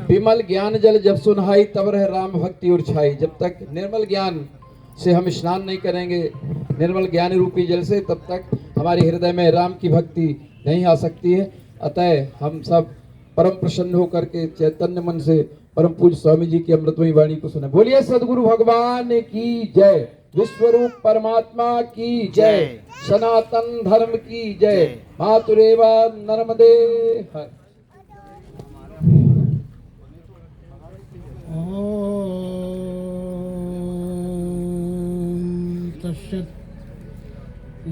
विमल ज्ञान जल जब सुनहाई तब रह राम भक्ति और छाई। जब तक निर्मल ज्ञान से हम स्नान नहीं करेंगे, निर्मल ज्ञान रूपी जल से, तब तक हमारे हृदय में राम की भक्ति नहीं आ सकती है। अतः हम सब परम प्रसन्न होकर के चैतन्य मन से परम पूज्य स्वामी जी की अमृतमयी वाणी को सुने। बोलिए सदगुरु भगवान की जय, विश्वरूप परमात्मा की जय, सनातन धर्म की जय। मातुरेवा नर्मदे हर।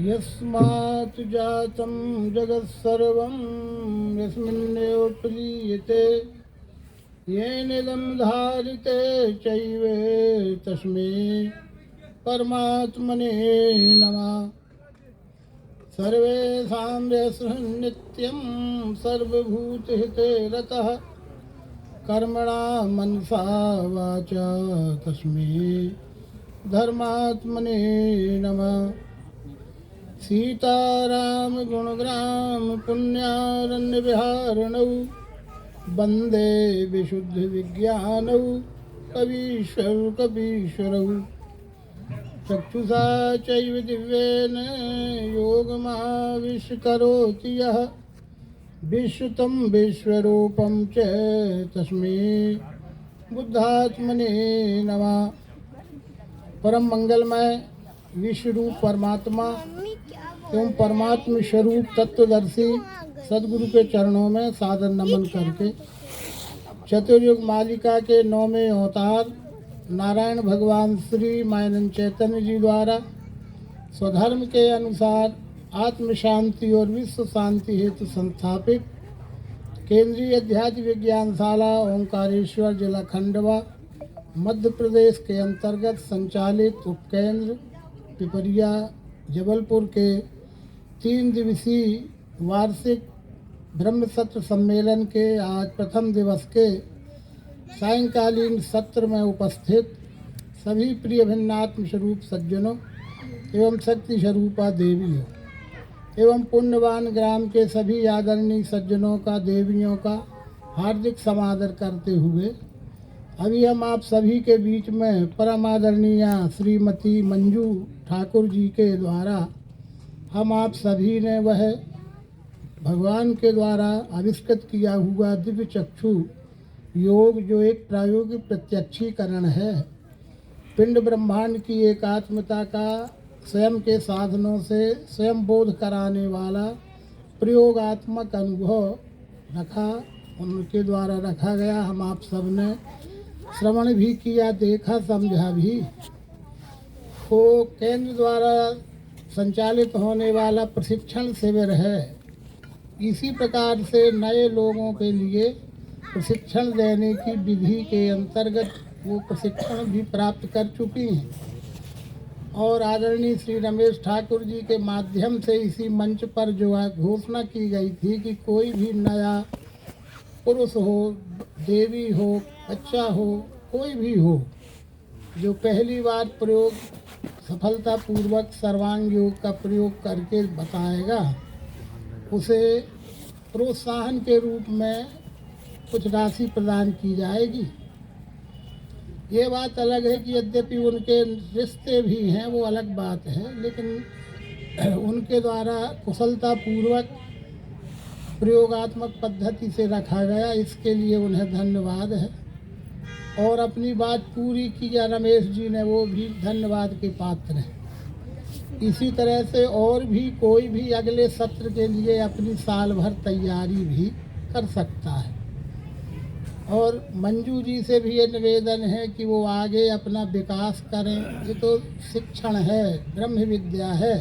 यस्मात् जातं जगत्सर्वं यस्मिन्नेव प्रीयते येनेदं धारिते चैव तस्मै परमात्मने नमः। सर्वेषां यशः नित्यं सर्वभूतहिते रतः कर्मणा मनसा वाचा तस्मै धर्मात्मने नमः। सीताराम गुणग्राम पुण्यारण्य विहारिणौ वन्दे विशुद्ध विज्ञानौ कवीश्वर कपीश्वरौ। चक्षुषा चैव दिव्येन योगमाविष्करोति यः विश्वतं विश्वरूपं च तस्मै बुद्धात्मने नमः। परम मंगलमय विश्वरूप परमात्मा एवं परमात्म स्वरूप तत्वदर्शी सदगुरु के चरणों में सादर नमन करके चतुर्युग मालिका के 9वें अवतार नारायण भगवान श्री मायनंद चैतन्य जी द्वारा स्वधर्म के अनुसार आत्म शांति और विश्व शांति हेतु संस्थापित केंद्रीय अध्यात्म विज्ञानशाला ओंकारेश्वर जिला खंडवा मध्य प्रदेश के अंतर्गत संचालित उपकेंद्र पिपरिया जबलपुर के 3 दिवसीय वार्षिक ब्रह्म सत्र सम्मेलन के आज प्रथम दिवस के सायंकालीन सत्र में उपस्थित सभी प्रिय भिन्नात्म स्वरूप सज्जनों एवं शक्ति स्वरूपा देवियों एवं पुण्यवान ग्राम के सभी आदरणीय सज्जनों का देवियों का हार्दिक समादर करते हुए अभी हम आप सभी के बीच में परम आदरणीय श्रीमती मंजू ठाकुर जी के द्वारा हम आप सभी ने वह भगवान के द्वारा आविष्कृत किया हुआ दिव्य चक्षु योग, जो एक प्रायोगिक प्रत्यक्षीकरण है, पिंड ब्रह्मांड की एकात्मता का स्वयं के साधनों से स्वयं बोध कराने वाला प्रयोगात्मक अनुभव रखा, उनके द्वारा रखा गया। हम आप सब ने श्रवण भी किया, देखा, समझा भी। तो केंद्र द्वारा संचालित होने वाला प्रशिक्षण शिविर है। इसी प्रकार से नए लोगों के लिए प्रशिक्षण देने की विधि के अंतर्गत वो प्रशिक्षण भी प्राप्त कर चुकी हैं और आदरणीय श्री रमेश ठाकुर जी के माध्यम से इसी मंच पर जो है घोषणा की गई थी कि कोई भी नया पुरुष हो, देवी हो, बच्चा हो, कोई भी हो, जो पहली बार प्रयोग सफलतापूर्वक सर्वांग योग का प्रयोग करके बताएगा, उसे प्रोत्साहन के रूप में कुछ राशि प्रदान की जाएगी। ये बात अलग है कि यद्यपि उनके रिश्ते भी हैं, वो अलग बात है, लेकिन उनके द्वारा कुशलतापूर्वक प्रयोगात्मक पद्धति से रखा गया, इसके लिए उन्हें धन्यवाद है। और अपनी बात पूरी किया रमेश जी ने, वो भी धन्यवाद के पात्र हैं। इसी तरह से और भी कोई भी अगले सत्र के लिए अपनी साल भर तैयारी भी कर सकता है। और मंजू जी से भी ये निवेदन है कि वो आगे अपना विकास करें। ये तो शिक्षण है, ब्रह्म विद्या है,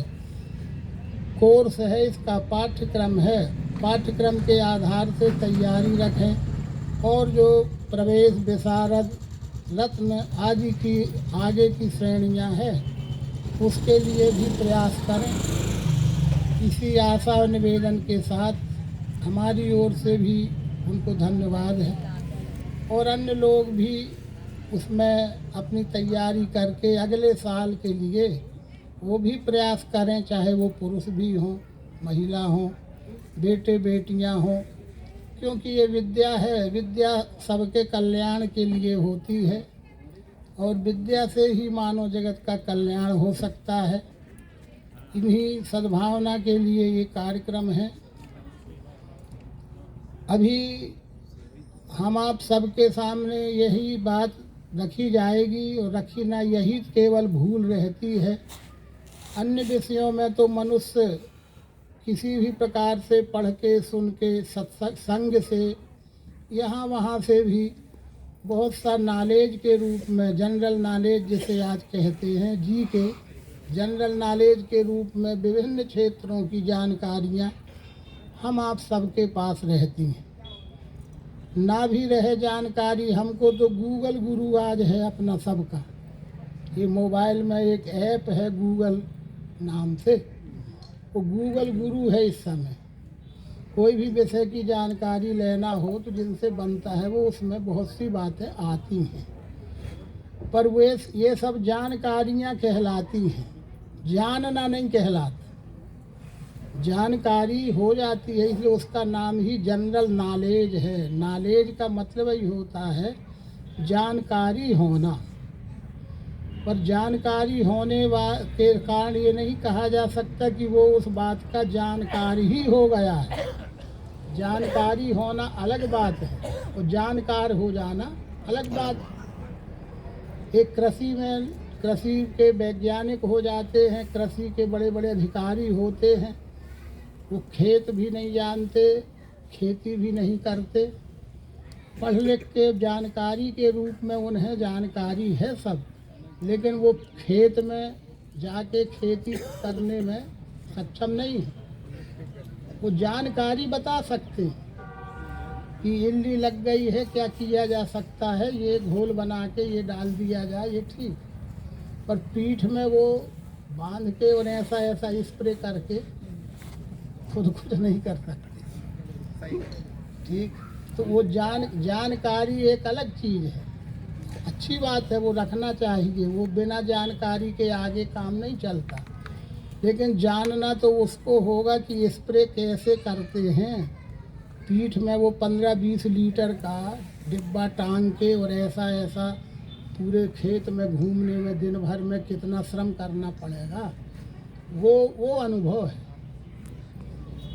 कोर्स है, इसका पाठ्यक्रम है। पाठ्यक्रम के आधार से तैयारी रखें और जो प्रवेश, विशारद, रत्न आदि की आगे की श्रेणियां हैं, उसके लिए भी प्रयास करें। इसी आशा और निवेदन के साथ हमारी ओर से भी उनको धन्यवाद है और अन्य लोग भी उसमें अपनी तैयारी करके अगले साल के लिए वो भी प्रयास करें, चाहे वो पुरुष भी हों, महिला हों, बेटे बेटियां हों, क्योंकि ये विद्या है, विद्या सबके कल्याण के लिए होती है और विद्या से ही मानव जगत का कल्याण हो सकता है। इन्हीं सद्भावना के लिए ये कार्यक्रम है। अभी हम आप सबके सामने यही बात रखी जाएगी और रखी ना यही केवल भूल रहती है। अन्य विषयों में तो मनुष्य किसी भी प्रकार से पढ़ के सुन के सत्संग से यहाँ वहाँ से भी बहुत सा नॉलेज के रूप में, जनरल नॉलेज जिसे आज कहते हैं, जी के जनरल नॉलेज के रूप में विभिन्न क्षेत्रों की जानकारियाँ हम आप सबके पास रहती हैं। ना भी रहे जानकारी, हमको तो गूगल गुरु आज है अपना सबका। ये मोबाइल में एक ऐप है गूगल नाम से, वो गूगल गुरु है इस समय। कोई भी विषय की जानकारी लेना हो तो जिनसे बनता है वो उसमें बहुत सी बातें आती हैं, पर वे ये सब जानकारियाँ कहलाती हैं, जानना नहीं कहलाता। जानकारी हो जाती है इसलिए उसका नाम ही जनरल नॉलेज है। नॉलेज का मतलब ही होता है जानकारी होना, पर जानकारी होने के कारण ये नहीं कहा जा सकता कि वो उस बात का जानकार ही हो गया है। जानकारी होना अलग बात है और जानकार हो जाना अलग बात है। एक कृषि में कृषि के वैज्ञानिक हो जाते हैं, कृषि के बड़े बड़े अधिकारी होते हैं, वो खेत भी नहीं जानते, खेती भी नहीं करते, पढ़ लिख के जानकारी के रूप में उन्हें जानकारी है सब, लेकिन वो खेत में जाके खेती करने में सक्षम नहीं है। वो जानकारी बता सकते हैं कि इल्ली लग गई है, क्या किया जा सकता है, ये घोल बना के ये डाल दिया जाए, ये ठीक, पर पीठ में वो बांध के और ऐसा ऐसा स्प्रे करके खुद कुछ नहीं कर सकते। ठीक, तो वो जानकारी एक अलग चीज़ है, अच्छी बात है, वो रखना चाहिए। वो बिना जानकारी के आगे काम नहीं चलता, लेकिन जानना तो उसको होगा कि स्प्रे कैसे करते हैं। पीठ में वो 15-20 लीटर का डिब्बा टांग के और ऐसा ऐसा पूरे खेत में घूमने में दिन भर में कितना श्रम करना पड़ेगा, वो अनुभव है।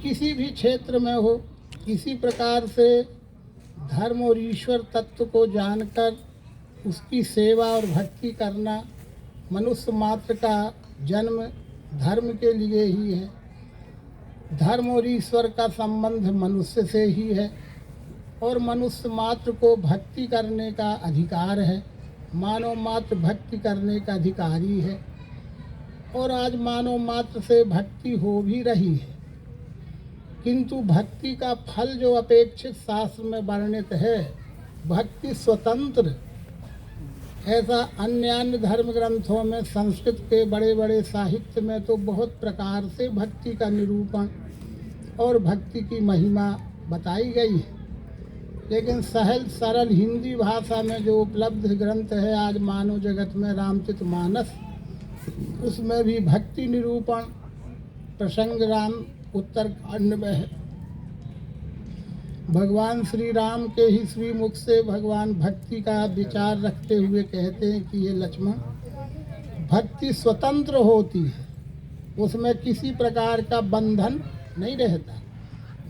किसी भी क्षेत्र में हो, इसी प्रकार से धर्म और ईश्वर तत्व को जानकर उसकी सेवा और भक्ति करना मनुष्य मात्र का जन्म धर्म के लिए ही है। धर्म और ईश्वर का संबंध मनुष्य से ही है और मनुष्य मात्र को भक्ति करने का अधिकार है। मानव मात्र भक्ति करने का अधिकारी है और आज मानव मात्र से भक्ति हो भी रही है, किंतु भक्ति का फल जो अपेक्षित शास्त्र में वर्णित है, भक्ति स्वतंत्र, ऐसा अन्य धर्म ग्रंथों में, संस्कृत के बड़े बड़े साहित्य में तो बहुत प्रकार से भक्ति का निरूपण और भक्ति की महिमा बताई गई है। लेकिन सहज सरल हिंदी भाषा में जो उपलब्ध ग्रंथ है आज मानव जगत में, रामचरितमानस, उसमें भी भक्ति निरूपण प्रसंग राम उत्तरकांड में है। भगवान श्री राम के ही श्री मुख से भगवान भक्ति का विचार रखते हुए कहते हैं कि ये लक्ष्मण, भक्ति स्वतंत्र होती है, उसमें किसी प्रकार का बंधन नहीं रहता।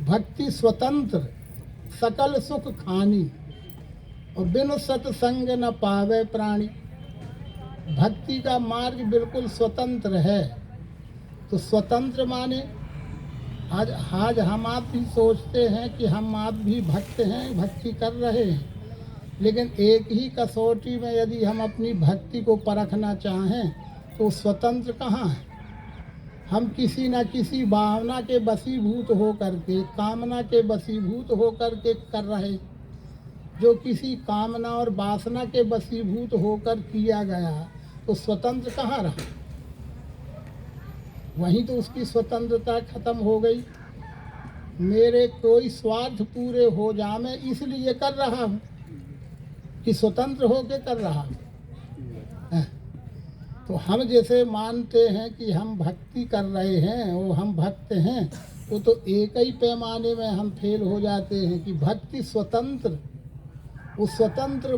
भक्ति स्वतंत्र, सकल सुख खानी और बिनु सत्संग न पावे प्राणी। भक्ति का मार्ग बिल्कुल स्वतंत्र है। तो स्वतंत्र माने आज हम आप भी सोचते हैं कि हम आप भी भक्त हैं, भक्ति कर रहे हैं, लेकिन एक ही कसौटी में यदि हम अपनी भक्ति को परखना चाहें तो स्वतंत्र कहाँ है। हम किसी न किसी भावना के वशीभूत हो करके, कामना के वशीभूत हो करके कर रहे। जो किसी कामना और वासना के वशीभूत होकर किया गया तो स्वतंत्र कहाँ रहा। वहीं तो उसकी स्वतंत्रता खत्म हो गई। मेरे कोई स्वार्थ पूरे हो जाए इसलिए कर रहा हूँ कि स्वतंत्र होके कर रहा हूँ। तो हम जैसे मानते हैं कि हम भक्ति कर रहे हैं, वो हम भक्त हैं, वो तो एक ही पैमाने में हम फेल हो जाते हैं कि भक्ति स्वतंत्र, वो स्वतंत्र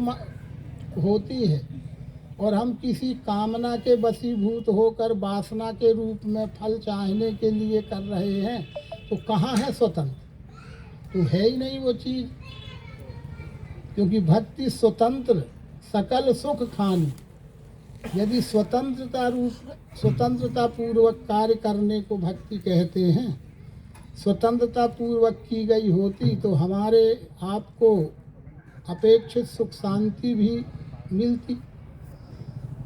होती है और हम किसी कामना के वशीभूत होकर वासना के रूप में फल चाहने के लिए कर रहे हैं, तो कहाँ है स्वतंत्र? तो है ही नहीं वो चीज़, क्योंकि भक्ति स्वतंत्र सकल सुख खानी। यदि स्वतंत्रता पूर्वक कार्य करने को भक्ति कहते हैं, स्वतंत्रता पूर्वक की गई होती तो हमारे आपको अपेक्षित सुख शांति भी मिलती।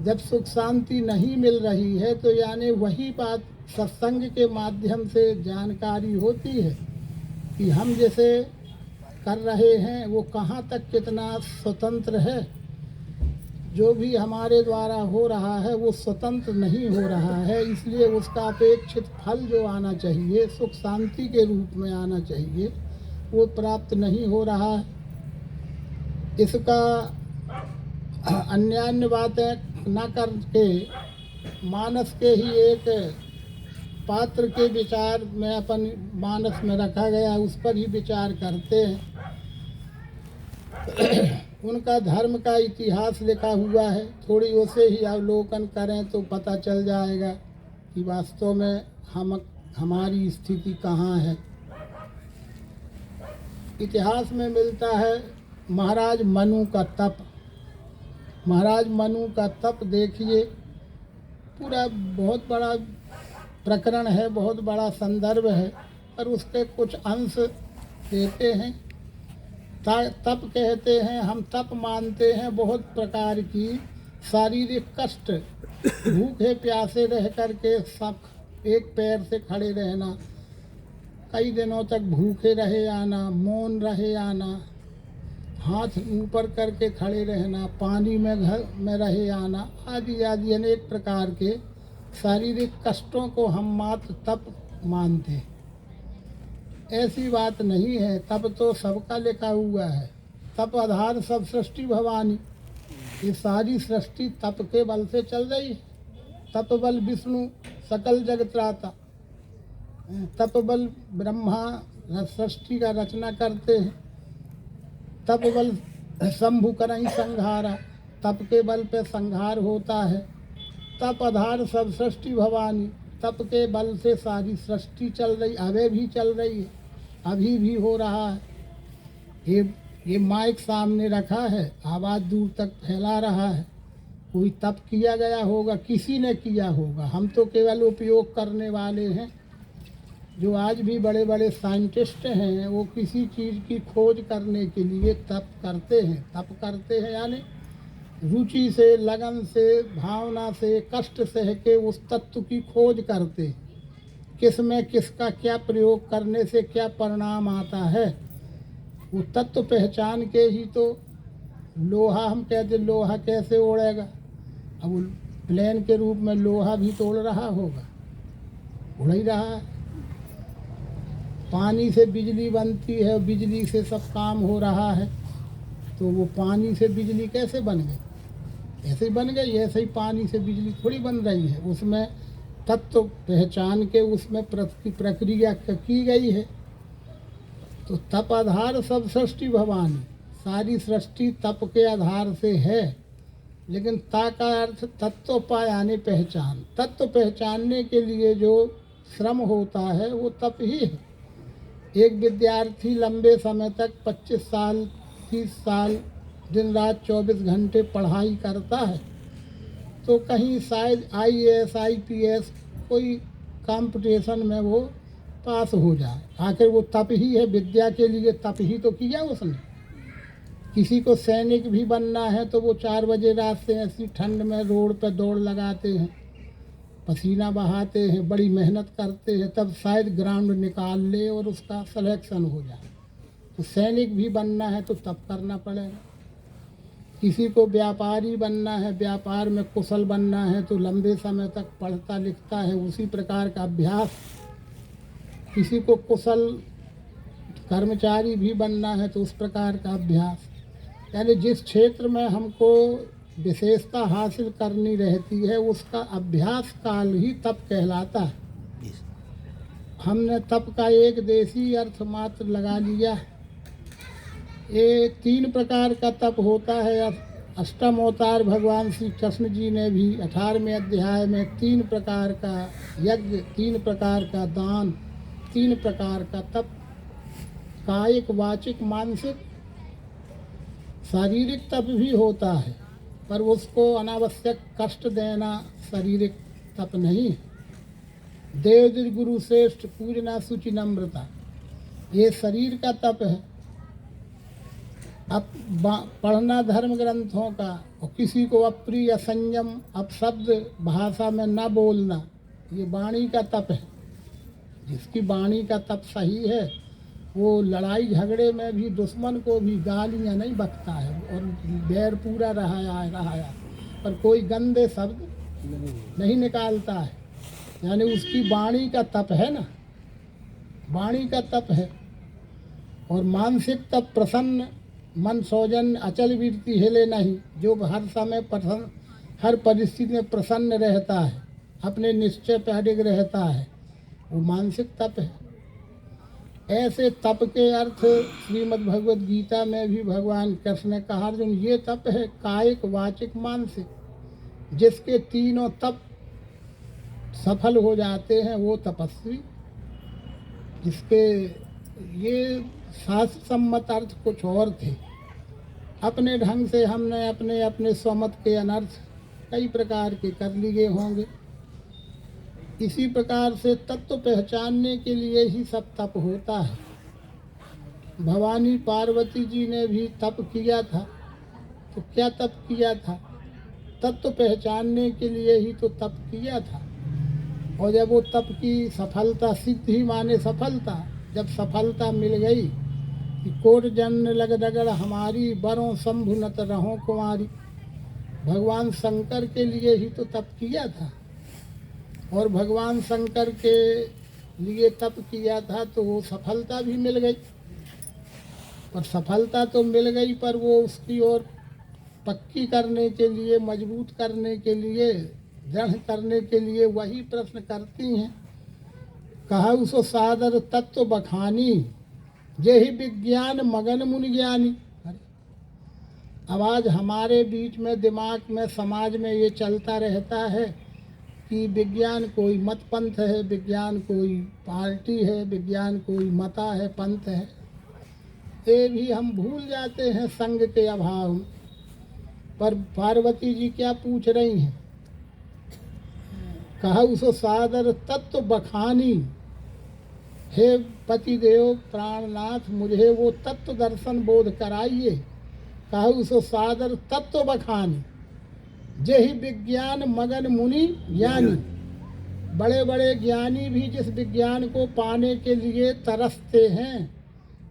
जब सुख शांति नहीं मिल रही है तो यानी वही बात सत्संग के माध्यम से जानकारी होती है कि हम जैसे कर रहे हैं वो कहाँ तक कितना स्वतंत्र है। जो भी हमारे द्वारा हो रहा है वो स्वतंत्र नहीं हो रहा है, इसलिए उसका अपेक्षित फल जो आना चाहिए, सुख शांति के रूप में आना चाहिए, वो प्राप्त नहीं हो रहा है। इसका अन्य बातें न करके मानस के ही एक पात्र के विचार में अपन मानस में रखा गया, उस पर ही विचार करते हैं। उनका धर्म का इतिहास लिखा हुआ है, थोड़ी उसे ही अवलोकन करें तो पता चल जाएगा कि वास्तव में हमारी स्थिति कहाँ है। इतिहास में मिलता है महाराज मनु का तप। महाराज मनु का तप देखिए, पूरा बहुत बड़ा प्रकरण है, बहुत बड़ा संदर्भ है, पर उसके कुछ अंश देते हैं। तप कहते हैं, हम तप मानते हैं बहुत प्रकार की शारीरिक कष्ट, भूखे प्यासे रह करके सब एक पैर से खड़े रहना, कई दिनों तक भूखे रहे आना, मौन रहे आना, हाथ ऊपर करके खड़े रहना, पानी में घर में रहे आना, आदि आदि अनेक प्रकार के शारीरिक कष्टों को हम मात्र तप मानते हैं। ऐसी बात नहीं है, तप तो सबका लिखा हुआ है। तप आधार सब सृष्टि भवानी, ये सारी सृष्टि तप के बल से चल रही है। तप बल विष्णु सकल जगत त्राता, तप बल ब्रह्मा सृष्टि का रचना करते हैं। तप बल शंभु करहीं संहारा, तप के बल पे संहार होता है। तप आधार सब सृष्टि भवानी, तप के बल से सारी सृष्टि चल रही, अभी भी चल रही है, अभी भी हो रहा है। ये माइक सामने रखा है, आवाज़ दूर तक फैला रहा है, कोई तप किया गया होगा, किसी ने किया होगा। हम तो केवल उपयोग करने वाले हैं। जो आज भी बड़े बड़े साइंटिस्ट हैं, वो किसी चीज़ की खोज करने के लिए तप करते हैं। तप करते हैं यानी रुचि से, लगन से, भावना से, कष्ट सह के उस तत्व की खोज करते हैं। किस में किसका क्या प्रयोग करने से क्या परिणाम आता है, वो तत्व पहचान के ही तो। लोहा हम कहते, लोहा कैसे ओढ़ेगा? अब वो प्लेन के रूप में लोहा भी तोड़ रहा होगा, उड़ ही रहा है। पानी से बिजली बनती है, बिजली से सब काम हो रहा है, तो वो पानी से बिजली कैसे बन गई? ऐसे ही बन गई। ऐसे ही पानी से बिजली थोड़ी बन रही है, उसमें तत्व पहचान के उसमें प्रक्रिया की गई है। तो तप आधार सब सृष्टि भवानी, सारी सृष्टि तप के आधार से है। लेकिन ता का अर्थ तत्व पायाने पहचान, तत्व पहचानने के लिए जो श्रम होता है वो तप ही है। एक विद्यार्थी लंबे समय तक 25 साल 30 साल दिन रात 24 घंटे पढ़ाई करता है, तो कहीं शायद IAS IPS कोई कंपटीशन में वो पास हो जाए। आखिर वो तप ही है, विद्या के लिए तप ही तो किया उसने। किसी को सैनिक भी बनना है तो वो 4 बजे रात से ऐसी ठंड में रोड पर दौड़ लगाते हैं, पसीना बहाते हैं, बड़ी मेहनत करते हैं, तब शायद ग्राउंड निकाल ले और उसका सिलेक्शन हो जाए। तो सैनिक भी बनना है तो तप करना पड़ेगा। किसी को व्यापारी बनना है, व्यापार में कुशल बनना है तो लंबे समय तक पढ़ता लिखता है, उसी प्रकार का अभ्यास। किसी को कुशल कर्मचारी भी बनना है तो उस प्रकार का अभ्यास। यानी जिस क्षेत्र में हमको विशेषता हासिल करनी रहती है उसका अभ्यास काल ही तप कहलाता है। हमने तप का एक देसी अर्थ मात्र लगा लिया। ये 3 प्रकार का तप होता है। अष्टम अवतार भगवान श्री कृष्ण जी ने भी 18वें अध्याय में 3 प्रकार का यज्ञ, 3 प्रकार का दान, 3 प्रकार का तप, कायिक, वाचिक, मानसिक, शारीरिक तप भी होता है, पर उसको अनावश्यक कष्ट देना शारीरिक तप नहीं। देव गुरु श्रेष्ठ पूजना सुचि नम्रता, ये शरीर का तप है। अब पढ़ना धर्म ग्रंथों का और किसी को अप्रिय, संयम, अपशब्द भाषा में न बोलना, ये वाणी का तप है। जिसकी वाणी का तप सही है वो लड़ाई झगड़े में भी दुश्मन को भी गालियाँ नहीं बकता है और बैर पूरा रहाया पर कोई गंदे शब्द नहीं निकालता है। यानी उसकी वाणी का तप है ना, वाणी का तप है। और मानसिक तप प्रसन्न मन, सौजन्य, अचल वृत्ति हिले नहीं, जो हर समय प्रसन्न, हर परिस्थिति में प्रसन्न रहता है, अपने निश्चय पर अडिग रहता है, वो मानसिक तप है। ऐसे तप के अर्थ श्रीमद् भगवद गीता में भी भगवान कृष्ण ने कहा, अर्जुन ये तप है कायिक, वाचिक, मानसिक। जिसके तीनों तप सफल हो जाते हैं वो तपस्वी। जिसके ये शास्त्र सम्मत अर्थ कुछ और थे, अपने ढंग से हमने अपने अपने स्वमत के अनर्थ कई प्रकार के कर लिए होंगे। इसी प्रकार से तत्व पहचानने के लिए ही सब तप होता है। भवानी पार्वती जी ने भी तप किया था, तो क्या तप किया था? तत्व पहचानने के लिए ही तो तप किया था। और जब वो तप की सफलता, सिद्धि माने सफलता, जब सफलता मिल गई कि कोट जन्म लग रगड़ हमारी, बरों शंभु नत रहो कुमारी, भगवान शंकर के लिए ही तो तप किया था। और भगवान शंकर के लिए तप किया था तो वो सफलता भी मिल गई। पर सफलता तो मिल गई, पर वो उसकी ओर पक्की करने के लिए, मजबूत करने के लिए, दृढ़ करने के लिए वही प्रश्न करती हैं। कहा उसो सादर तत्व बखानी, यही विज्ञान मगन मुनि ज्ञानी। अब आज हमारे बीच में, दिमाग में, समाज में ये चलता रहता है कि विज्ञान कोई मत पंथ है, विज्ञान कोई पार्टी है, विज्ञान कोई मता है, पंथ है। ये भी हम भूल जाते हैं संग के अभाव में। पर पार्वती जी क्या पूछ रही हैं? कहा उसो सादर तत्व बखानी, हे पतिदेव प्राणनाथ मुझे वो तत्व दर्शन बोध कराइए। कहा उसो सादर तत्व बखानी, यही विज्ञान मगन मुनि ज्ञानी। बड़े बड़े ज्ञानी भी जिस विज्ञान को पाने के लिए तरसते हैं,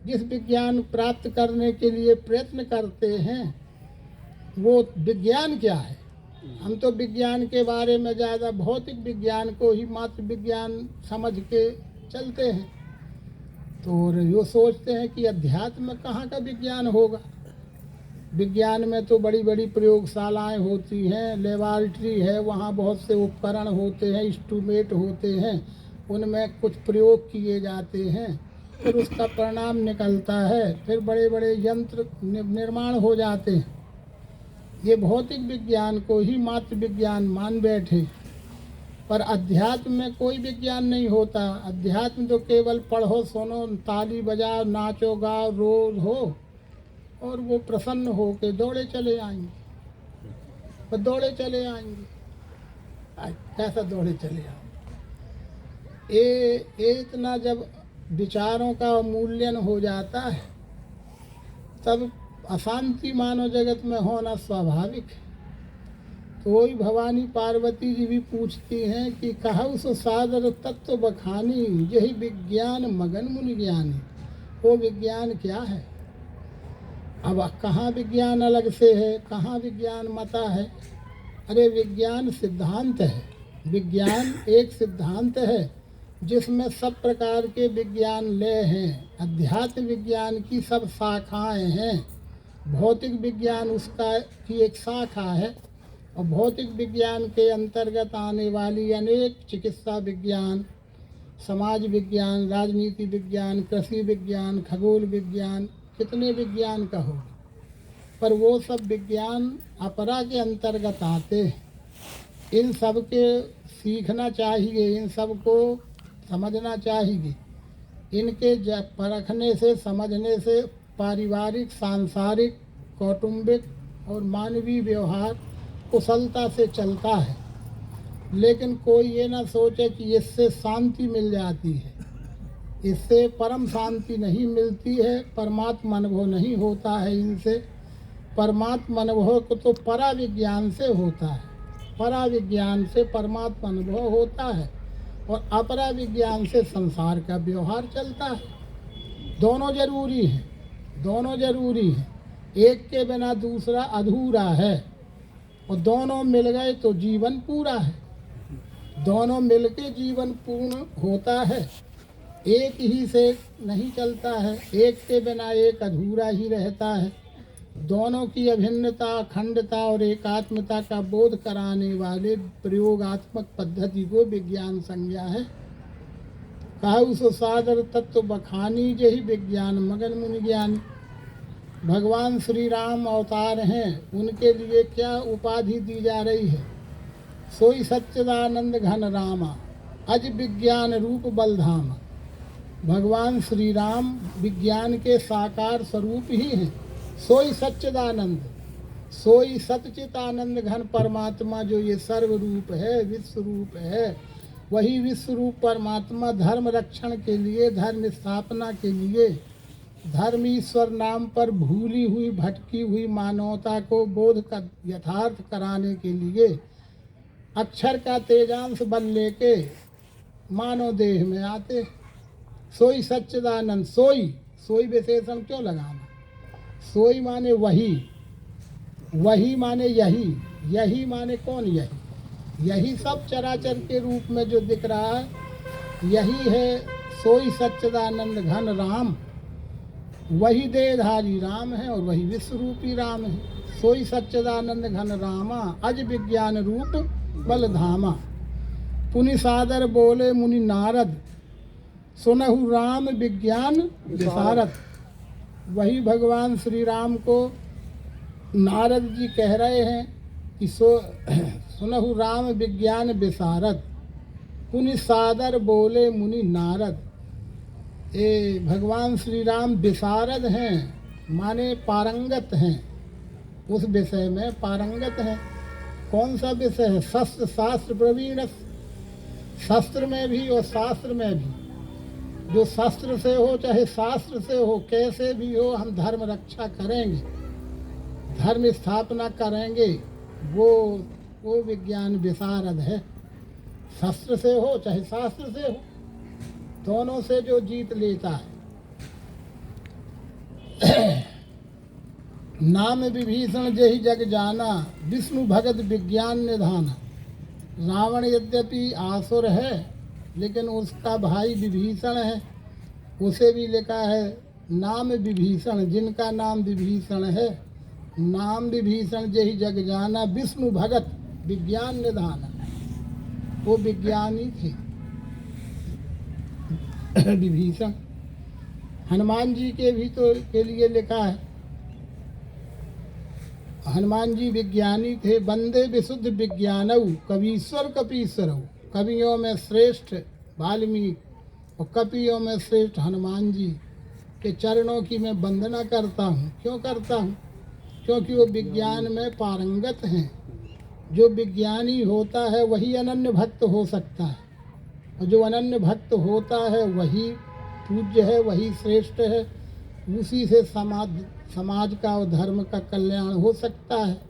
जिस विज्ञान प्राप्त करने के लिए प्रयत्न करते हैं, वो विज्ञान क्या है? हम तो विज्ञान के बारे में ज़्यादा भौतिक विज्ञान को ही मात्र विज्ञान समझ के चलते हैं। तो यो सोचते हैं कि अध्यात्म में कहाँ का विज्ञान होगा। विज्ञान में तो बड़ी बड़ी प्रयोगशालाएं होती हैं, लेबॉरेटरी है, वहाँ बहुत से उपकरण होते हैं, इंस्ट्रूमेंट होते हैं, उनमें कुछ प्रयोग किए जाते हैं, फिर उसका परिणाम निकलता है, फिर बड़े बड़े यंत्र निर्माण हो जाते हैं। ये भौतिक विज्ञान को ही मात्र विज्ञान मान बैठे, पर अध्यात्म में कोई विज्ञान नहीं होता। अध्यात्म तो केवल पढ़ो, सुनो, ताली बजाओ, नाचो, गाओ, रोज हो और वो प्रसन्न हो के दौड़े चले आएंगे। पर दौड़े चले आएंगे, कैसा दौड़े चले आएंगे? ये इतना जब विचारों का मूल्यन हो जाता है तब अशांति मानव जगत में होना स्वाभाविक है। तो वही भवानी पार्वती जी भी पूछती हैं कि कहा उस सादर तत्व बखानी, यही विज्ञान मगन मुनि ज्ञानी। वो विज्ञान क्या है? अब कहाँ विज्ञान अलग से है, कहाँ विज्ञान मता है? अरे विज्ञान सिद्धांत है। विज्ञान एक सिद्धांत है जिसमें सब प्रकार के विज्ञान लय हैं। अध्यात्म विज्ञान की सब शाखाएं हैं। भौतिक विज्ञान उसका की एक शाखा है और भौतिक विज्ञान के अंतर्गत आने वाली अनेक चिकित्सा विज्ञान, समाज विज्ञान, राजनीति विज्ञान, कृषि विज्ञान, खगोल विज्ञान, कितने विज्ञान का हो, पर वो सब विज्ञान अपरा के अंतर्गत आते हैं। इन सब के सीखना चाहिए, इन सब को समझना चाहिए। इनके परखने से, समझने से पारिवारिक, सांसारिक, कौटुंबिक और मानवीय व्यवहार कुशलता से चलता है। लेकिन कोई ये ना सोचे कि इससे शांति मिल जाती है। इससे परम शांति नहीं मिलती है, परमात्मा अनुभव नहीं होता है। इनसे परमात्मा अनुभव को तो पराविज्ञान से होता है, पराविज्ञान से परमात्मा अनुभव होता है और अपरा विज्ञान से संसार का व्यवहार चलता है। दोनों जरूरी हैं, दोनों जरूरी हैं। एक के बिना दूसरा अधूरा है और दोनों मिल गए तो जीवन पूरा है। दोनों मिलके जीवन पूर्ण होता है। एक ही से नहीं चलता है, एक के बिना एक अधूरा ही रहता है। दोनों की अभिन्नता, अखंडता और एकात्मता का बोध कराने वाले प्रयोगात्मक पद्धति को विज्ञान संज्ञा है। कहु सो सादर तत्व बखानी जही विज्ञान मगन मुनि ज्ञानी। भगवान श्री राम अवतार हैं, उनके लिए क्या उपाधि दी जा रही है? सोई सच्चिदानंद घन रामा अज विज्ञान रूप बलधामा। भगवान श्री राम विज्ञान के साकार स्वरूप ही हैं। सोई सच्चिदानंद, सोई सच्चित आनंद घन परमात्मा जो ये सर्व रूप है, विश्व रूप है, वही विश्व रूप परमात्मा धर्म रक्षण के लिए, धर्म स्थापना के लिए, धर्म ईश्वर नाम पर भूली हुई, भटकी हुई मानवता को बोध का यथार्थ कराने के लिए अक्षर का तेजांश बल लेके मानव देह में आते। सोई सच्चिदानंद, सोई, सोई विशेषण क्यों लगाना? सोई माने वही, वही माने यही, यही माने कौन? यही, यही सब चराचर के रूप में जो दिख रहा है, यही है सोई सच्चिदानंद घन राम। वही देहधारी राम है और वही विश्व रूपी राम है। सोई सच्चिदानंद घन रामा अज विज्ञान रूप बलधामा। पुनि सादर बोले मुनि नारद सुनहु राम विज्ञान विशारद। वही भगवान श्री राम को नारद जी कह रहे हैं कि सुनहु राम विज्ञान विशारद। पुनि सादर बोले मुनि नारद। ये भगवान श्री राम विशारद हैं, माने पारंगत हैं, उस विषय में पारंगत हैं। कौन सा विषय है? शस्त्र शास्त्र प्रवीण। शस्त्र में भी और शास्त्र में भी। जो शस्त्र से हो चाहे शास्त्र से हो, कैसे भी हो, हम धर्म रक्षा करेंगे, धर्म स्थापना करेंगे, वो विज्ञान विशारद है। शस्त्र से हो चाहे शास्त्र से हो, दोनों से जो जीत लेता है। नाम विभीषण जहि जग जाना विष्णु भगत विज्ञान निधाना। रावण यद्यपि आसुर है लेकिन उसका भाई विभीषण है, उसे भी लिखा है नाम विभीषण। जिनका नाम विभीषण है, नाम विभीषण जहि जग जाना विष्णु भगत विज्ञान निधाना। वो विज्ञानी थे विभीषण। हनुमान जी के भी तो के लिए लिखा है, हनुमान जी विज्ञानी थे। वंदे विशुद्ध विज्ञानऊ कवीश्वर कपीश्वरऊ। कवियों में श्रेष्ठ वाल्मीकि और कपियों में श्रेष्ठ हनुमान जी के चरणों की मैं वंदना करता हूँ। क्यों करता हूँ? क्योंकि वो विज्ञान में पारंगत हैं। जो विज्ञानी होता है वही अनन्य भक्त हो सकता है, और जो अनन्य भक्त होता है वही पूज्य है, वही श्रेष्ठ है। उसी से समाज का और धर्म का कल्याण हो सकता है।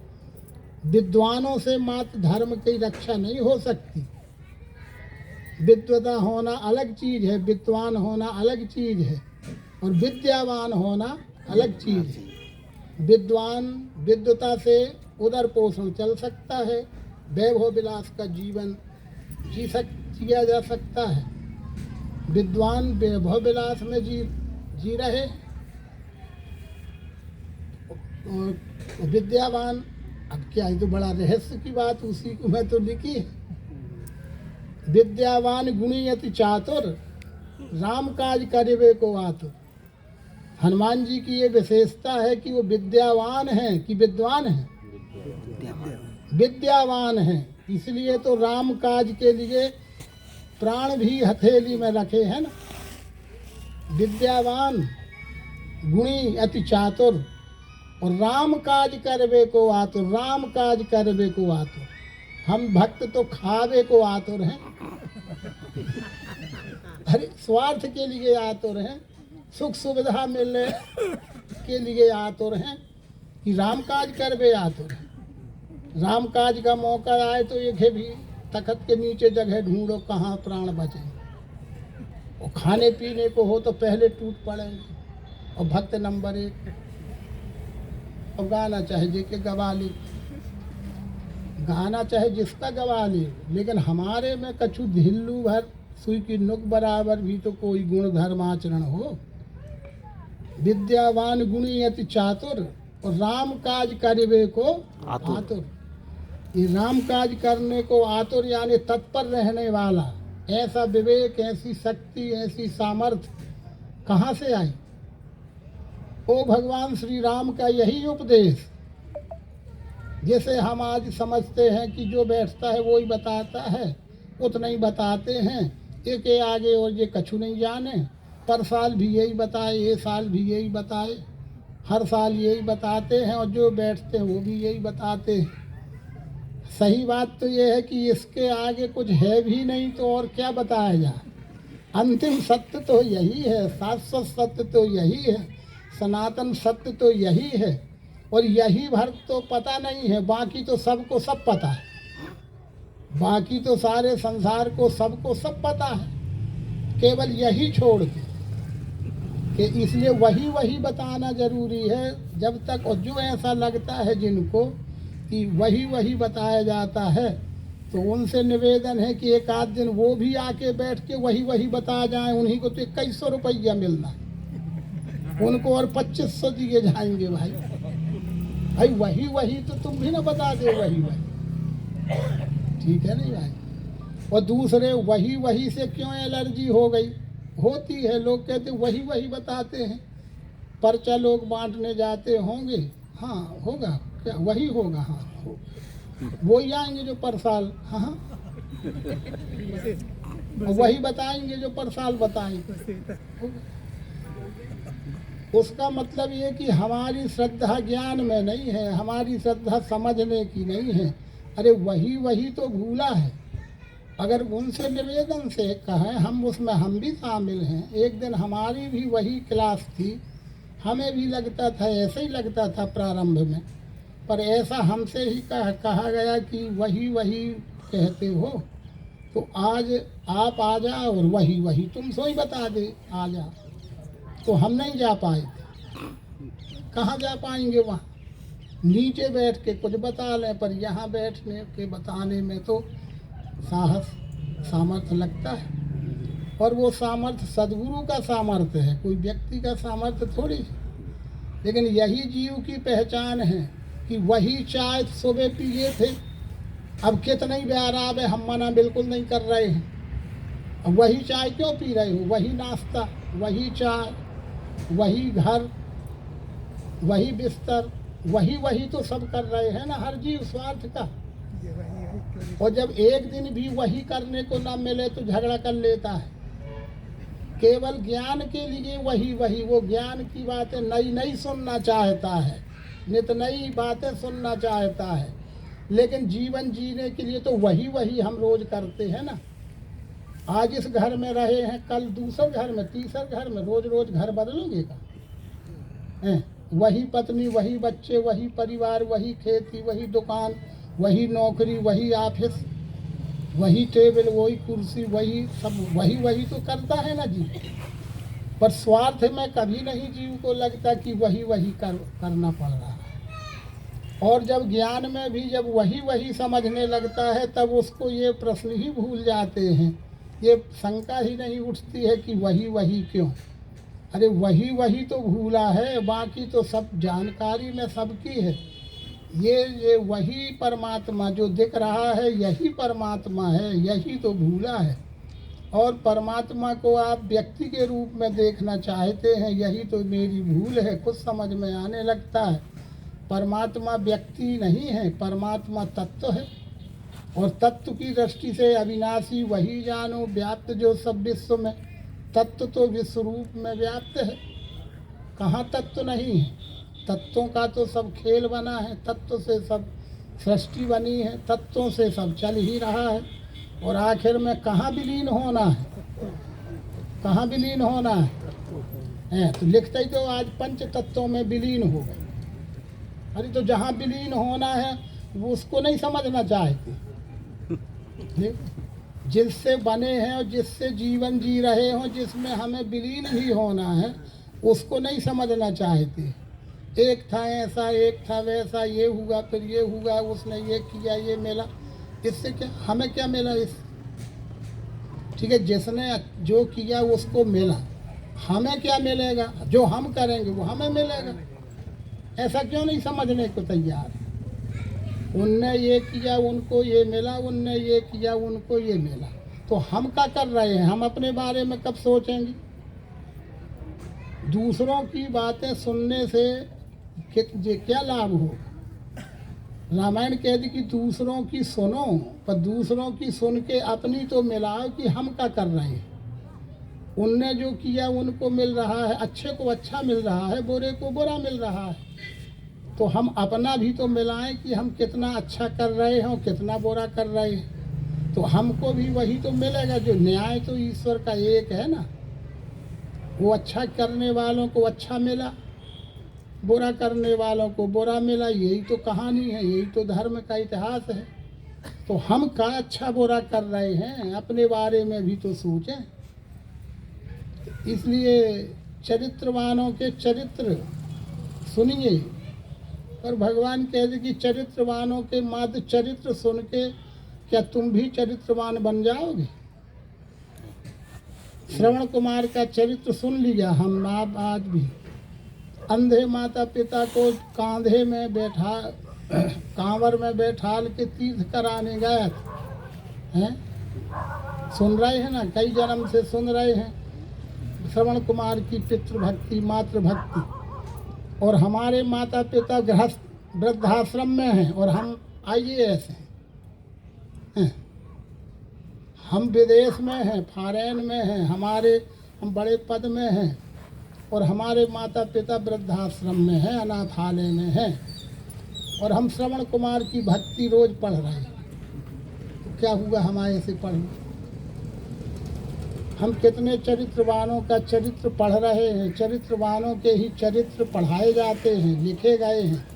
विद्वानों से मात्र धर्म की रक्षा नहीं हो सकती। विद्वता होना अलग चीज है, विद्वान होना अलग चीज है, और विद्यावान होना अलग चीज है। विद्वान विद्वता से उदर पोषण चल सकता है, वैभव विलास का जीवन जिया जा सकता है। विद्वान वैभव विलास में जी रहे, और विद्यावान, अब क्या है तो बड़ा रहस्य की बात, उसी को मैं तो लिखी है। विद्यावान गुणी अति चातुर, राम काज करिबे को आतुर। हनुमान जी की ये विशेषता है कि वो विद्यावान हैं कि विद्वान हैं, विद्यावान हैं। इसलिए तो राम काज के लिए प्राण भी हथेली में रखे हैं ना। विद्यावान गुणी अति चातुर और राम काज करबे को आतुर, राम काज करबे को आतुर। हम भक्त तो खावे को आतुर हैं, अरे स्वार्थ के लिए आतुर हैं, सुख सुविधा मिलने के लिए आतुर हैं कि राम काज करबे आतुर हैं। राम काज का मौका आए तो ये भी तखत के नीचे जगह ढूंढो कहाँ प्राण बचे। और खाने पीने को हो तो पहले टूट पड़ेंगे। और भक्त नंबर 1। और गाना चाहे जेके गवा ले, गाना चाहे जिसका गवा ले, लेकिन हमारे में कछु ढिल्लू भर सुई की नुक बराबर भी तो कोई गुण धर्म आचरण हो। विद्यावान गुणी अति चातुर और राम काज करिबे को आतुर। ये राम काज करने को आतुर यानी तत्पर रहने वाला। ऐसा विवेक, ऐसी शक्ति, ऐसी सामर्थ्य कहाँ से आई? ओ भगवान श्री राम का यही उपदेश। जैसे हम आज समझते हैं कि जो बैठता है वो ही बताता है, उतना ही बताते हैं, एक के आगे और ये कछु नहीं जाने। पर साल भी यही बताए, ये साल भी यही बताए, हर साल यही बताते हैं और जो बैठते हैं वो भी यही बताते हैं। सही बात तो ये है कि इसके आगे कुछ है भी नहीं तो और क्या बताया जाए। अंतिम सत्य तो यही है, शाश्वत सत्य तो यही है, सनातन सत्य तो यही है। और यही भर तो पता नहीं है, बाकी तो सबको सब पता है। बाकी तो सारे संसार को सबको सब पता है, केवल यही छोड़ के कि इसलिए वही बताना जरूरी है जब तक। और जो ऐसा लगता है जिनको कि वही बताया जाता है, तो उनसे निवेदन है कि एक आध दिन वो भी आके बैठ के वही बता जाएं। उन्हीं को तो 2100 रुपया मिलना है, उनको और 2500 दिए जाएंगे। भाई वही तो तुम भी ना बता दे वही। ठीक है नहीं भाई? और दूसरे वही से क्यों एलर्जी हो गई? होती है, लोग कहते वही बताते हैं। पर्चा लोग बांटने जाते होंगे, हाँ होगा क्या? वही होगा, हाँ वो ही आएंगे जो पर साल, हाँ वही बताएंगे जो पर साल बताएंगे। उसका मतलब ये कि हमारी श्रद्धा ज्ञान में नहीं है, हमारी श्रद्धा समझने की नहीं है। अरे वही तो भूला है। अगर उनसे निवेदन से कहें, हम भी शामिल हैं। एक दिन हमारी भी वही क्लास थी, हमें भी लगता था, ऐसे ही लगता था प्रारंभ में, पर ऐसा हमसे ही कहा गया कि वही कहते हो, तो आज आप आ जाओ और वही तुम सो ही बता दे, आ जाओ। तो हम नहीं जा पाए। कहाँ जा पाएंगे? वहाँ नीचे बैठ के कुछ बता लें, पर यहाँ बैठने के बताने में तो साहस सामर्थ्य लगता है। और वो सामर्थ्य सद्गुरु का सामर्थ्य है, कोई व्यक्ति का सामर्थ्य थोड़ी। लेकिन यही जीव की पहचान है कि वही चाय सुबह पिए थे, अब कितना ही बेआराम है, हम मना बिल्कुल नहीं कर रहे हैं। अब वही चाय क्यों पी रहे हो? वही नाश्ता, वही चाय, वही घर, वही बिस्तर, वही तो सब कर रहे हैं ना, हर जीव स्वार्थ का। और जब एक दिन भी वही करने को ना मिले तो झगड़ा कर लेता है। केवल ज्ञान के लिए वही, वो ज्ञान की बातें नई सुनना चाहता है, नित नई बातें सुनना चाहता है। लेकिन जीवन जीने के लिए तो वही हम रोज करते हैं ना। आज इस घर में रहे हैं, कल दूसरे घर में, तीसरे घर में, रोज घर बदलोगे का? वही पत्नी, वही बच्चे, वही परिवार, वही खेती, वही दुकान, वही नौकरी, वही ऑफिस, वही टेबल, वही कुर्सी, वही सब वही तो करता है ना जीव। पर स्वार्थ में कभी नहीं जीव को लगता कि वही करना पड़ रहा है। और जब ज्ञान में भी जब वही समझने लगता है, तब उसको ये प्रश्न ही भूल जाते हैं, ये शंका ही नहीं उठती है कि वही क्यों। अरे वही तो भूला है, बाकी तो सब जानकारी में सबकी है। ये वही परमात्मा जो दिख रहा है यही परमात्मा है, यही तो भूला है। और परमात्मा को आप व्यक्ति के रूप में देखना चाहते हैं, यही तो मेरी भूल है। कुछ समझ में आने लगता है। परमात्मा व्यक्ति नहीं है, परमात्मा तत्व है। और तत्व की दृष्टि से अविनाशी वही जानो व्याप्त जो सब विश्व में। तत्व तो विश्व रूप में व्याप्त है, कहाँ तत्व नहीं है। तत्वों का तो सब खेल बना है, तत्व से सब सृष्टि बनी है, तत्वों से सब चल ही रहा है। और आखिर में कहाँ विलीन होना है, कहाँ विलीन होना है। तो लिखते ही तो आज पंच तत्वों में विलीन हो गए। अरे तो जहाँ विलीन होना है वो उसको नहीं समझना चाहते। जिससे बने हैं और जिससे जीवन जी रहे हों, जिसमें हमें विलीन भी होना है, उसको नहीं समझना चाहते। एक था ऐसा, एक था वैसा, ये हुआ फिर ये हुआ, उसने ये किया ये मिला। इससे क्या हमें क्या मिला? इस ठीक है, जिसने जो किया उसको मिला, हमें क्या मिलेगा? जो हम करेंगे वो हमें मिलेगा। ऐसा क्यों नहीं समझने को तैयार? उनने ये किया उनको ये मिला, उनने ये किया उनको ये मिला। तो हम क्या कर रहे हैं? हम अपने बारे में कब सोचेंगे? दूसरों की बातें सुनने से क्या लाभ हो? रामायण कहती कि दूसरों की सुनो, पर दूसरों की सुन के अपनी तो मिलाओ कि हम क्या कर रहे हैं। उनने जो किया उनको मिल रहा है, अच्छे को अच्छा मिल रहा है, बुरे को बुरा मिल रहा है। तो हम अपना भी तो मिलाएं कि हम कितना अच्छा कर रहे हैं, कितना बुरा कर रहे हैं। तो हमको भी वही तो मिलेगा। जो न्याय तो ईश्वर का एक है ना। वो अच्छा करने वालों को अच्छा मिला, बुरा करने वालों को बुरा मिला। यही तो कहानी है, यही तो धर्म का इतिहास है। तो हम क्या अच्छा बुरा कर रहे हैं, अपने बारे में भी तो सोचें। इसलिए चरित्रवानों के चरित्र सुनिए। और भगवान कहते कि चरित्रवानों के मात्र चरित्र सुन के क्या तुम भी चरित्रवान बन जाओगे? श्रवण कुमार का चरित्र सुन लिया हम आप आज भी। अंधे माता पिता को कांधे में बैठा, कांवर में बैठाल के तीर्थ कराने गया हैं। सुन रहे हैं ना, कई जन्म से सुन रहे हैं श्रवण कुमार की पितृभक्ति मातृभक्ति। और हमारे माता पिता गृहस्थ वृद्धाश्रम में हैं और हम IAS हैं। हम विदेश में हैं, फॉरेन में हैं, हम बड़े पद में हैं। और हमारे माता पिता वृद्धाश्रम में हैं, अनाथालय में हैं। और हम श्रवण कुमार की भक्ति रोज पढ़ रहे हैं। तो क्या हुआ हमारे से पढ़ना? हम कितने चरित्रवानों का चरित्र पढ़ रहे हैं। चरित्रवानों के ही चरित्र पढ़ाए जाते हैं, लिखे गए हैं।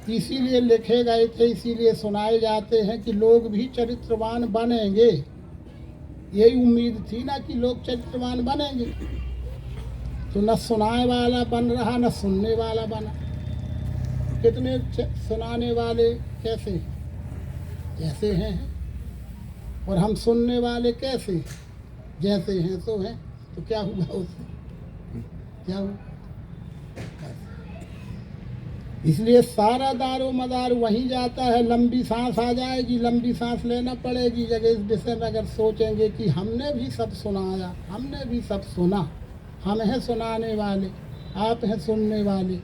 इसीलिए लिखे गए थे, इसीलिए सुनाए जाते हैं कि लोग भी चरित्रवान बनेंगे। यही उम्मीद थी ना कि लोग चरित्रवान बनेंगे। तो न सुनाने वाला बन रहा, न सुनने वाला बना। कितने सुनाने वाले कैसे जैसे हैं, और हम सुनने वाले कैसे जैसे हैं सो हैं। तो क्या हुआ उससे? क्या हुआ? इसलिए सारा दारो मदार वहीं जाता है। लंबी सांस आ जाएगी, लंबी सांस लेना पड़ेगी जगह इस विषय में अगर सोचेंगे कि हमने भी सब सुनाया, हमने भी सब सुना। हम हैं सुनाने वाले, आप हैं सुनने वाले।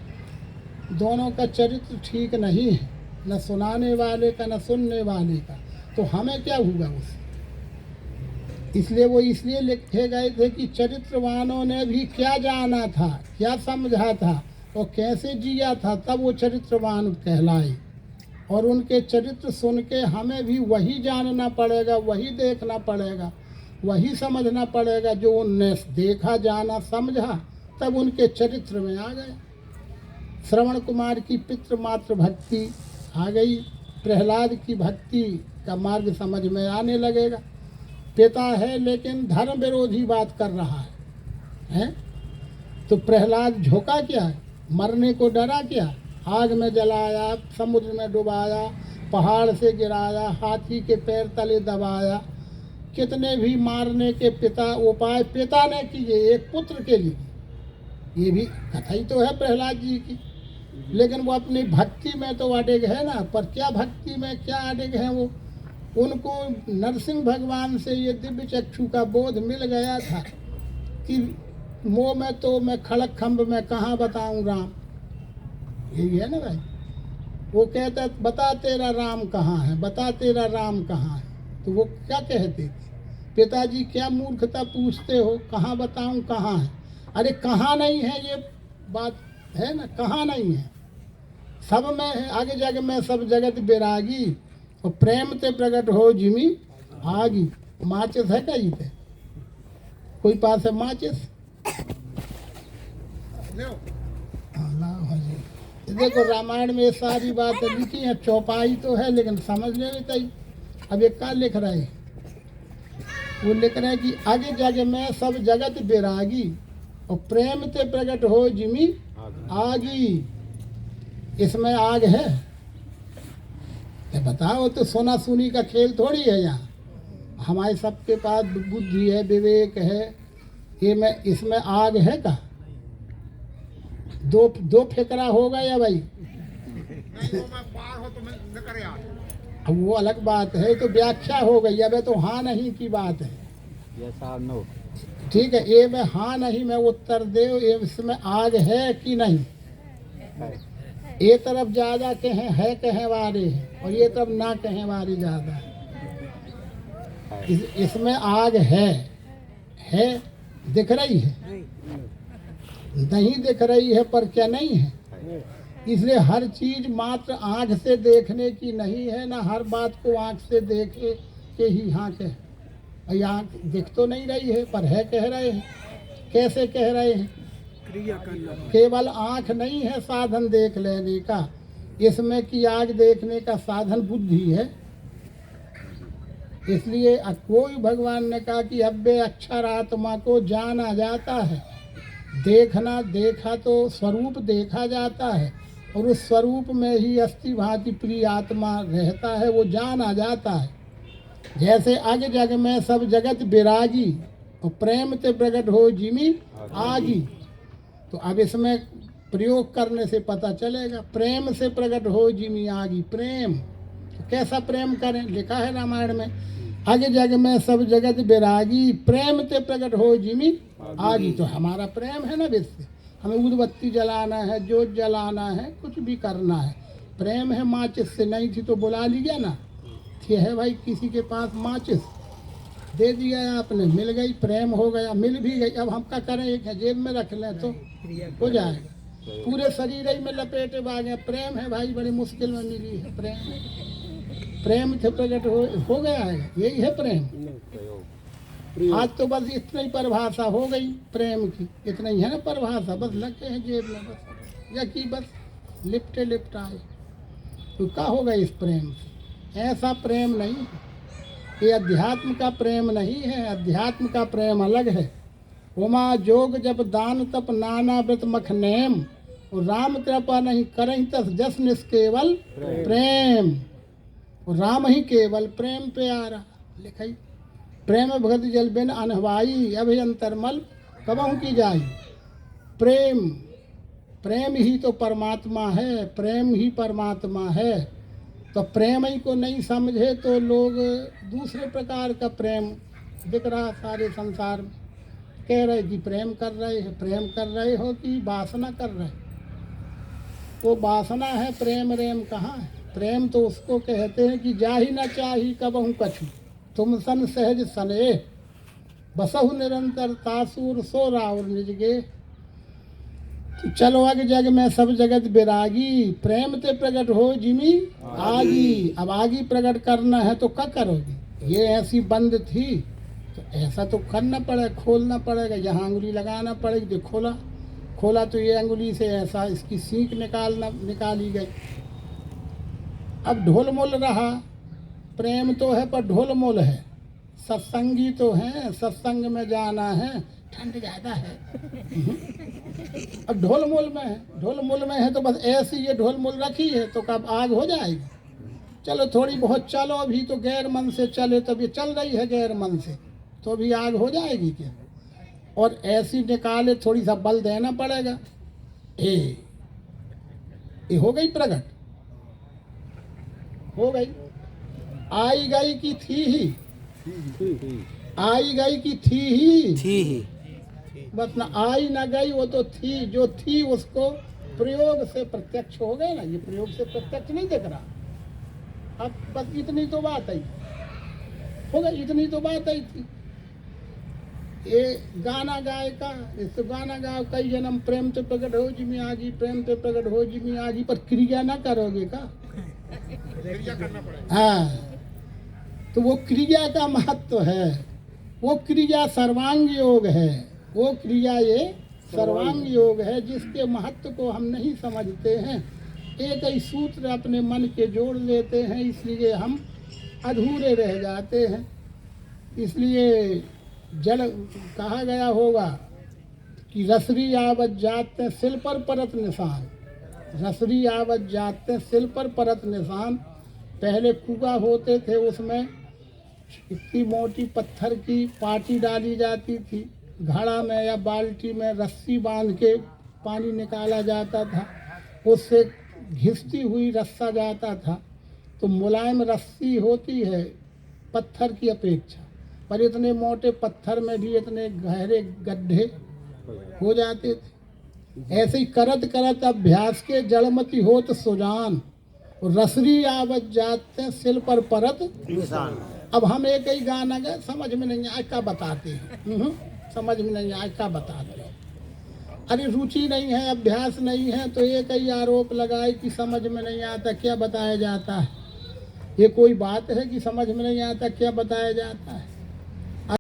दोनों का चरित्र ठीक नहीं है, न सुनाने वाले का न सुनने वाले का। तो हमें क्या हुआ उससे? इसलिए वो इसलिए लिखे गए थे कि चरित्रवानों ने भी क्या जाना था, क्या समझा था और कैसे जिया था, तब वो चरित्रवान कहलाए। और उनके चरित्र सुन के हमें भी वही जानना पड़ेगा, वही देखना पड़ेगा, वही समझना पड़ेगा जो उनने देखा, जाना, समझा, तब उनके चरित्र में आ गए। श्रवण कुमार की पितृमात्र भक्ति आ गई। प्रहलाद की भक्ति का मार्ग समझ में आने लगेगा। पिता है लेकिन धर्म विरोधी बात कर रहा है? तो प्रहलाद झोंका क्या है? मरने को डरा क्या? आग में जलाया, समुद्र में डुबाया, पहाड़ से गिराया, हाथी के पैर तले दबाया। कितने भी मारने के उपाय पिता ने किए एक पुत्र के लिए। ये भी कथा ही तो है प्रहलाद जी की। लेकिन वो अपनी भक्ति में तो अडिग है ना। पर क्या भक्ति में क्या अडिग है वो, उनको नरसिंह भगवान से ये दिव्य चक्षु का बोध मिल गया था कि मोह में तो मैं खड़क खम्भ में कहाँ बताऊं राम। यही है ना भाई। वो कहता बता तेरा राम कहाँ है, बता तेरा राम कहाँ है। तो वो क्या कहते थे, पिताजी क्या मूर्खता पूछते हो, कहाँ बताऊं कहाँ है। अरे कहाँ नहीं है, ये बात है ना, कहाँ नहीं है, सब में है। आगे जाके मैं सब जगत बैरागी और प्रेम ते प्रकट हो जिमी आगी। माचिस है कहीं पे, कोई पास है माचिस? देखो रामायण में ये सारी बातें लिखी हैं, चौपाई तो है लेकिन समझ ले तई। अब ये क्या लिख रहे हैं, वो लिख रहे हैं कि आगे जाके मैं सब जगत बैरागी और प्रेम ते प्रकट हो जिमी आगी। इसमें आग है, बताओ तो सोना सुनी का खेल थोड़ी है। यहाँ हमारे सबके पास बुद्धि है, विवेक है, ये में इसमें आग है का? दो फेकरा होगा या भाई? अब वो अलग बात है, तो व्याख्या हो गई। अब तो हाँ नहीं की बात है। ठीक है, ये में हाँ नहीं में उत्तर दे, ये इसमें आग है कि नहीं। ये तरफ ज्यादा कहें है कहें वारे है, और ये तरफ ना कहें वारे ज्यादा है। इसमें आग है दिख रही है, नहीं दिख रही है, पर क्या नहीं है। इसलिए हर चीज मात्र आंख से देखने की नहीं है ना, हर बात को आंख से देखे के ही हाँ कहे। आंख दिख तो नहीं रही है, पर है कह रहे हैं। कैसे कह रहे हैं? केवल आंख नहीं है साधन देख लेने का, इसमें कि आग देखने का साधन बुद्धि है। इसलिए कोई भगवान ने कहा कि अव्यय अक्षर आत्मा को जाना जाता है। देखना देखा तो स्वरूप देखा जाता है, और उस स्वरूप में ही अस्थि भांति प्रिय आत्मा रहता है, वो जाना जाता है। जैसे आगे जाके मैं सब जगत बैरागी और प्रेम ते प्रकट हो जिमी आगी। तो अब इसमें प्रयोग करने से पता चलेगा, प्रेम से प्रकट हो जिमी आगी। प्रेम तो कैसा प्रेम करें, लिखा है रामायण में। आगे जाके मैं सब जगत बैरागी प्रेम ते प्रकट हो जिमी आगी। तो हमारा प्रेम है ना विश्व, हमें उदबत्ती जलाना है, जोत जलाना है, कुछ भी करना है, प्रेम है। माचिस से नहीं थी तो बुला लिया ना, थी है भाई किसी के पास माचिस, दे दिया आपने, मिल गई, प्रेम हो गया, मिल भी गई। अब हम क्या करें, एक है जेब में रख लें तो हो जाएगा, पूरे शरीर ही में लपेटे भागे। प्रेम है भाई, बड़ी मुश्किल में मिली है प्रेम थे प्रकट हो गया है, यही है प्रेम। आज तो बस इतना ही परिभाषा हो गई प्रेम की, इतना ही है ना परिभाषा, बस लगे हैं जेब में बस, या कि बस लिपटे आए। तो क्या होगा इस प्रेम से? ऐसा प्रेम नहीं है, ये अध्यात्म का प्रेम नहीं है। अध्यात्म का प्रेम अलग है। उमा जोग जब दान तप नाना व्रत मखनेम, और राम कृपा नहीं करें तस जस निष्केवल प्रेम। और राम ही केवल प्रेम प्यारा लिखाई। प्रेम भगत जल बिन अनहवाई, अभि अंतरमल कबहु की जाई। प्रेम ही तो परमात्मा है, प्रेम ही परमात्मा है। तो प्रेम ही को नहीं समझे तो लोग दूसरे प्रकार का प्रेम दिख रहा सारे संसार में। कह रहे कि प्रेम कर रहे हैं, प्रेम कर रहे हो कि वासना कर रहे? वो वासना है, प्रेम रेम कहाँ है? प्रेम तो उसको कहते हैं कि जाही न चाही कबहु कछु, तुम सन सहज सने बसहु निरंतर तासुर सो राउर निजगे। तो चलो आगे जाके मैं सब जगत बैरागी प्रेम ते प्रकट हो जिमी आगी। अब आगी प्रकट करना है तो क्या करोगे? ये ऐसी बंद थी तो ऐसा तो करना पड़ेगा, खोलना पड़ेगा, यहाँ अंगुली लगाना पड़ेगी। तो खोला तो ये अंगुली से ऐसा इसकी सीख निकाली गई। अब ढोलमोल रहा, प्रेम तो है पर ढोलमोल है। सत्संगी तो है, सत्संग में जाना है, ठंड ज़्यादा है। अब ढोलमोल में है तो बस ऐसी ये ढोलमोल रखी है तो कब आग हो जाएगी। चलो थोड़ी बहुत चलो, अभी तो गैर मन से चले, तब ये चल रही है गैर मन से, तो अभी आग हो जाएगी क्या? और ऐसी निकाले थोड़ी सा बल देना पड़ेगा। ये हो गई प्रकट, हो गई। आई गई की थी ही, आई गई की थी ही, बस ना आई ना गई, वो तो थी, जो थी उसको प्रयोग से प्रत्यक्ष हो गए ना, ये प्रयोग से प्रत्यक्ष नहीं दिख रहा। अब बस इतनी तो बात आई, हो गई, इतनी तो बात आई थी। ये गाना गाय का, इस गाना गाओ कई जन्म प्रेम से प्रकट हो जिमी आजी, प्रेम से प्रकट हो जिमी आजी, पर क्रिया ना करोगे का? हाँ, तो वो क्रिया का महत्व है, वो क्रिया सर्वांग योग है, वो क्रिया ये सर्वांग योग है, जिसके महत्व को हम नहीं समझते हैं। एक ही सूत्र अपने मन के जोड़ लेते हैं, इसलिए हम अधूरे रह जाते हैं। इसलिए जल कहा गया होगा कि रसरी आवत जाते सिल पर परत निशान, रसरी आवत जाते सिल पर परत निशान। पहले कुआ होते थे, उसमें इतनी मोटी पत्थर की पाटी डाली जाती थी, घड़ा में या बाल्टी में रस्सी बांध के पानी निकाला जाता था, उससे घिसती हुई रस्सा जाता था। तो मुलायम रस्सी होती है पत्थर की अपेक्षा, पर इतने मोटे पत्थर में भी इतने गहरे गड्ढे हो जाते थे। ऐसे ही करत करत अभ्यास के जड़मती होत सुजान, रसरी आवत जाते सिल पर परत निशान। अब हम एक ही गाना गए, समझ में नहीं आए क्या बताते हैं, समझ में नहीं आए क्या बताते हैं। अरे रुचि नहीं है, अभ्यास नहीं है, तो एक ही आरोप लगाए कि समझ में नहीं आता क्या बताया जाता है। ये कोई बात है कि समझ में नहीं आता क्या बताया जाता है?